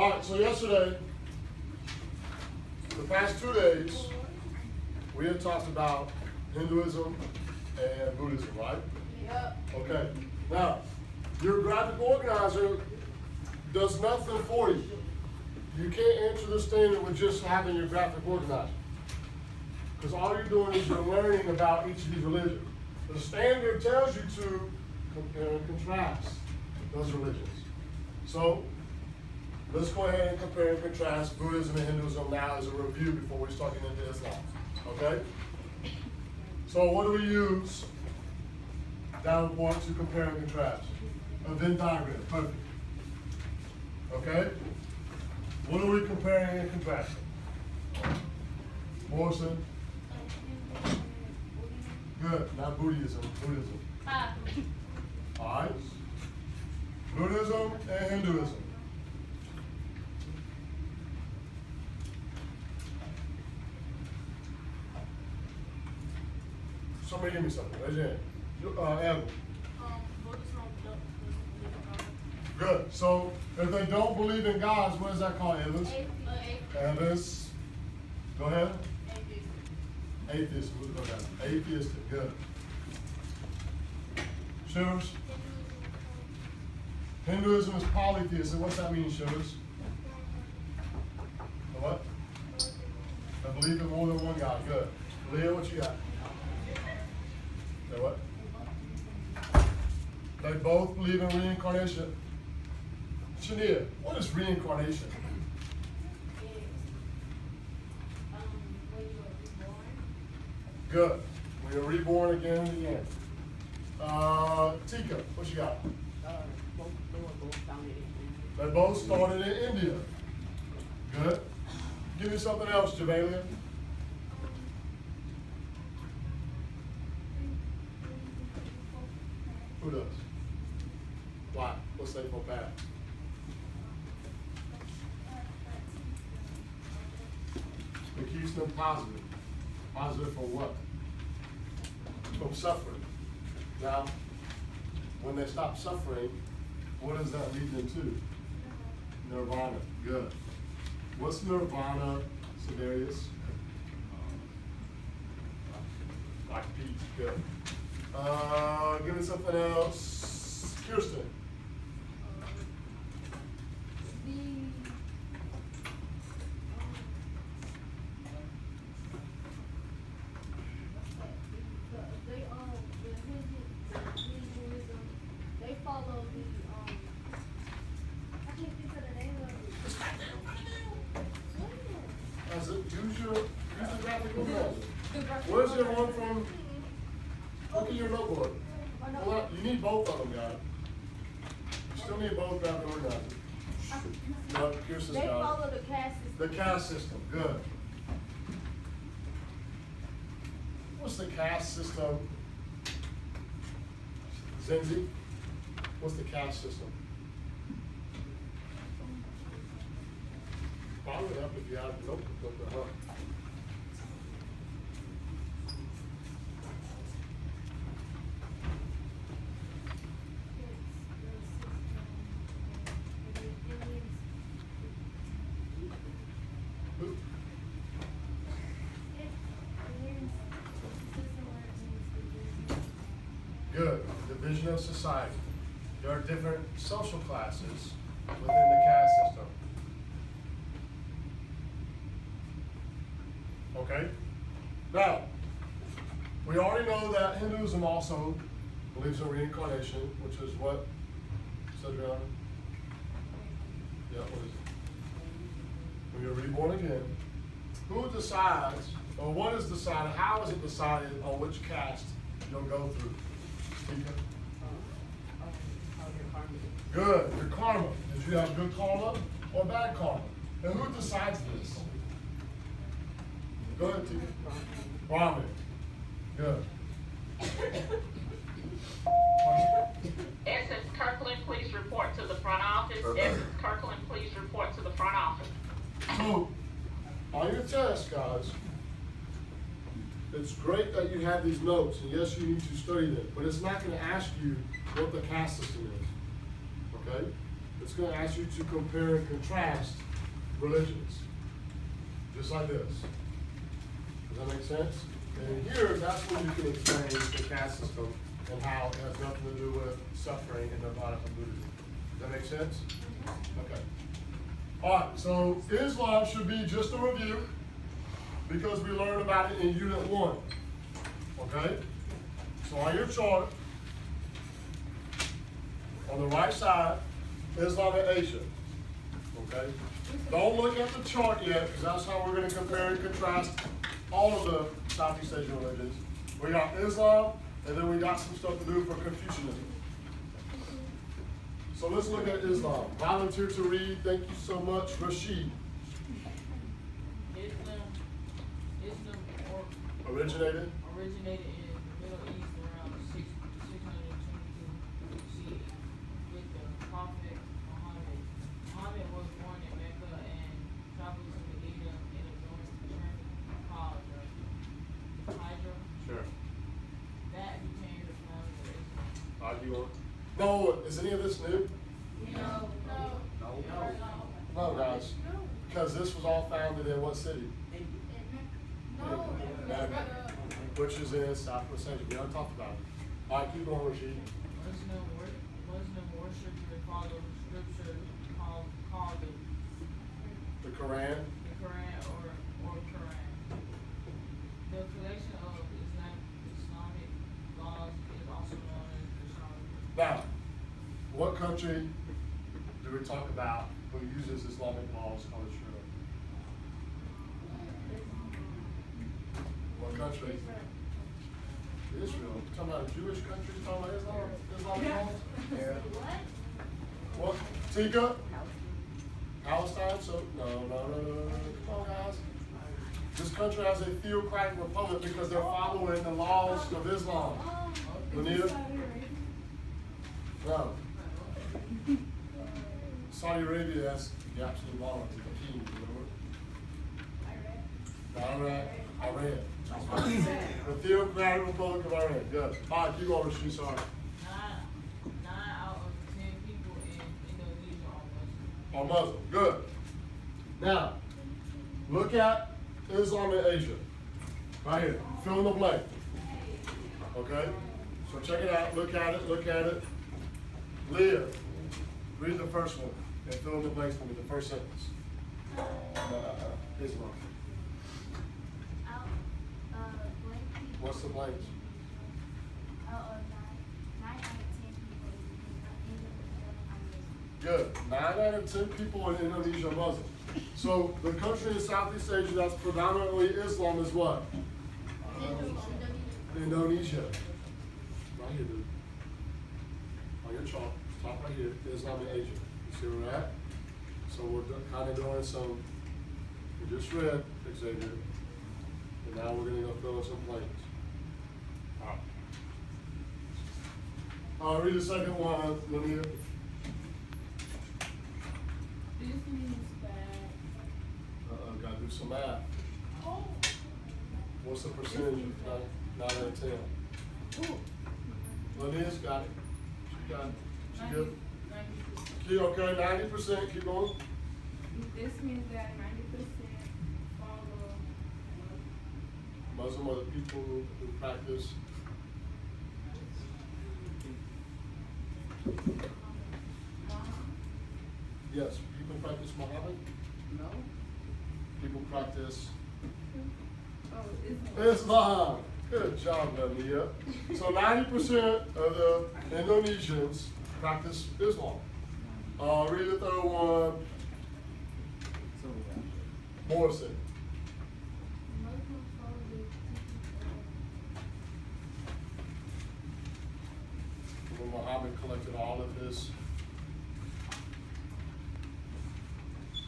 All right, so yesterday, the past 2 days, we had talked about Hinduism and Buddhism, right? Yep. Okay. Now, your graphic organizer does nothing for you. You can't answer this standard with just having your graphic organizer. Because all you're doing is you're learning about each of these religions. The standard tells you to compare and contrast those religions. So, let's go ahead and compare and contrast Buddhism and Hinduism now as a review before we start getting into Islam. Okay? So what do we use down the board to compare and contrast? A Venn diagram. Perfect. Okay? What are we comparing and contrasting? Morrison? Good. Not Buddhism. Buddhism. Alright. Buddhism and Hinduism. Somebody give me something. Raise your hand. Evan. Good. So if they don't believe in gods, what is that called, Evans? Evans. Go ahead. Atheism. We'll go down. Atheistic. Good. Shivers. Hinduism is polytheistic. What's that mean, Shivers? The what? They believe in more than one God. Good. Leah, what you got? They what? They both believe in reincarnation. Shania, what is reincarnation? Good. When you're reborn again and again. Tika, what you got? They both started in India. Good. Give me something else, Javalia. Who does? Why? What's that for path? It keeps them positive. Positive for what? From suffering. Now, when they stop suffering, what does that lead them to? Nirvana. Good. What's nirvana, Severius? Like peace. Good. Give me something else. Kirsten. They follow the I can't think of the name of it. As a use the graphic organizer. Where's your one from? Look at your notebook. Well, you need both of them, guys. You still need both graphic organizers. No, Kirsten's They got it. follow the caste system. The caste system, good. What's the caste system? Zenzi? What's the caste system? Probably would help if you had a notebook, huh? Good. Division of society. There are different social classes within the caste system. Okay? Now, we already know that Hinduism also believes in reincarnation, which is what? Cedric? Yeah, what is it? When you're reborn again, who decides, or what is decided, how is it decided on which caste you'll go through? Good. Your karma. Did you have good karma or bad karma? And who decides this? Go ahead, Tika. Brahmin. Good. Essence Kirkland, please report to the front office. Essence Kirkland, please report to the front office. So, on your test, guys, it's great that you have these notes, and yes, you need to study them, but it's not going to ask you what the caste system is, okay? it's gonna ask you to compare and contrast religions. Just like this. Does that make sense? And here, that's when you can explain the caste system and how it has nothing to do with suffering and nirvana from Buddhism. Does that make sense? Okay. Alright, so Islam should be just a review because we learned about it in Unit 1. Okay? So on your chart, on the right side, Islam and Asia. Okay? Don't look at the chart yet, because that's how we're going to compare and contrast all of the Southeast Asian religions. We got Islam, and then we got some stuff to do for Confucianism. So let's look at Islam. Volunteer to read. Thank you so much, Rashid. Islam Originated. originated in the Middle East around 622 CE with the Prophet Muhammad. Muhammad was born in Mecca and traveled to Medina in a North journey called the Hijra. Sure. That became the founding of Islam. Argue on. No, is any of this new? No. No, guys. Because this was all founded in what city? No. Which is in Southwest Asia. We already talked about it. All right, keep going, Rashid. Muslim worshippers follow scripture called The Quran. the Quran or Quran. The collection of Islamic laws is also known as the Sharia. Now, what country do we talk about who uses Islamic laws called the Sharia? What country? Israel. Talking about a Jewish country, talking about Islamic laws? Yeah. What? Tika? Palestine? So, no. Come on, guys. This country has a theocratic republic because they're following the laws of Islam. Lanita? No. Saudi Arabia has the absolute monarchy, the king, remember? Iran. The Theocratic Republic of Iran. Good. All right, keep going, Rashid. Sorry. 9 out of 10 people in Indonesia are Muslim. Are Muslim. Good. Now, look at Islam in Asia. Right here. Fill in the blank. Okay? So check it out. Look at it. Leah, read the first one and fill in the blanks for me, the first sentence. Islam. What's the blanks? Good. 9 out of 10 people in Indonesia are Muslim. So the country in Southeast Asia that's predominantly Islam is what? Indonesia. Right here, dude. On your chart, top right here, Islam in Asia. You see where we're at? So we're kind of doing some, we just read Xavier, and now we're going to go fill in some blanks. Read the second one, Lanita. This means that. Gotta do some math. What's the percentage of 9 out of 10? Lanita's got it. She got it. She good? 90%. Keep, okay, 90%. Keep going. This means that 90% follow. Muslim are the people who practice. Yes, people practice Muhammad. No. People practice Oh, Islam. Good job, Lanita. So 90% of the Indonesians practice Islam. Read the third one. Morrison. Muslims follow the teachings When Muhammad collected all of his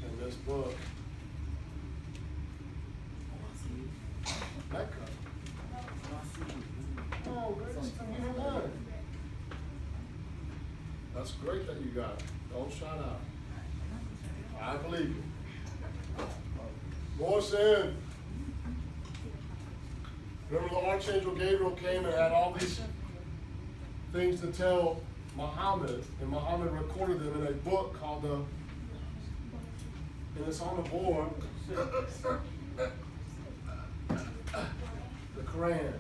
in this book. Mecca. Oh, great. That's great that you got it. Don't shout out. I believe you. Morrison. Remember the Archangel Gabriel came and had all these things to tell Muhammad, and Muhammad recorded them in a book called and it's on the board, the Quran,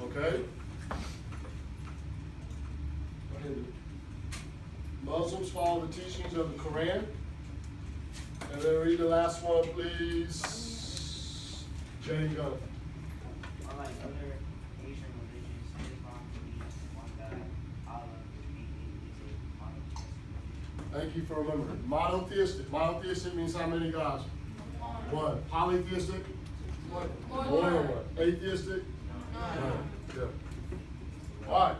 okay? Muslims follow the teachings of the Quran. And then read the last one, please. Jane Gunn. Unlike other Asian religions, Islam believes in one God, Allah, is a monotheistic. Thank you for remembering. Monotheistic. Monotheistic means how many gods? One. Polytheistic? More than one. Atheistic? None. Yeah. All right.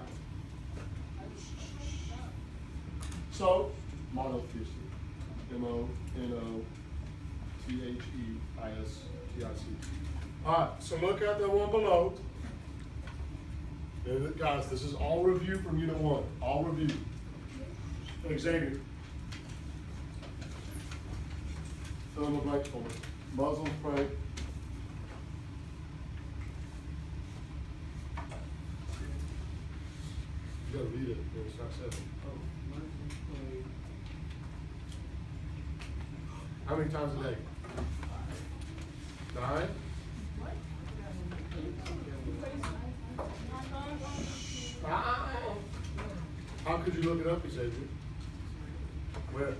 So, monotheistic. Monotheistic. All right, so look at the one below. And guys, this is all review from Unit 1. All review. Xavier. Fill in the blank for me. Muslims pray. You gotta read it when it's not said. How many times a day? 9? How could you look it up, Xavier? Where?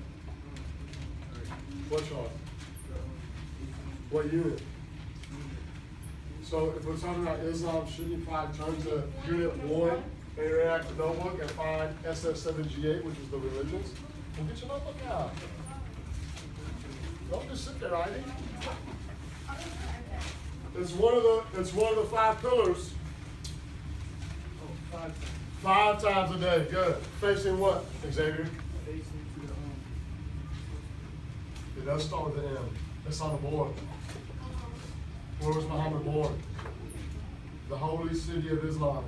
What chart? What unit? So if we're talking about Islam, shouldn't you probably turn to Unit 1, Interactive Notebook, and find SF7G8, which is the religions? We'll get your notebook out. Don't just sit there, Ivy. It's one of the 5 pillars. 5 times a day. Good. Facing what, Xavier? It does start with an M. It's on the board. Where was Muhammad born? The holy city of Islam.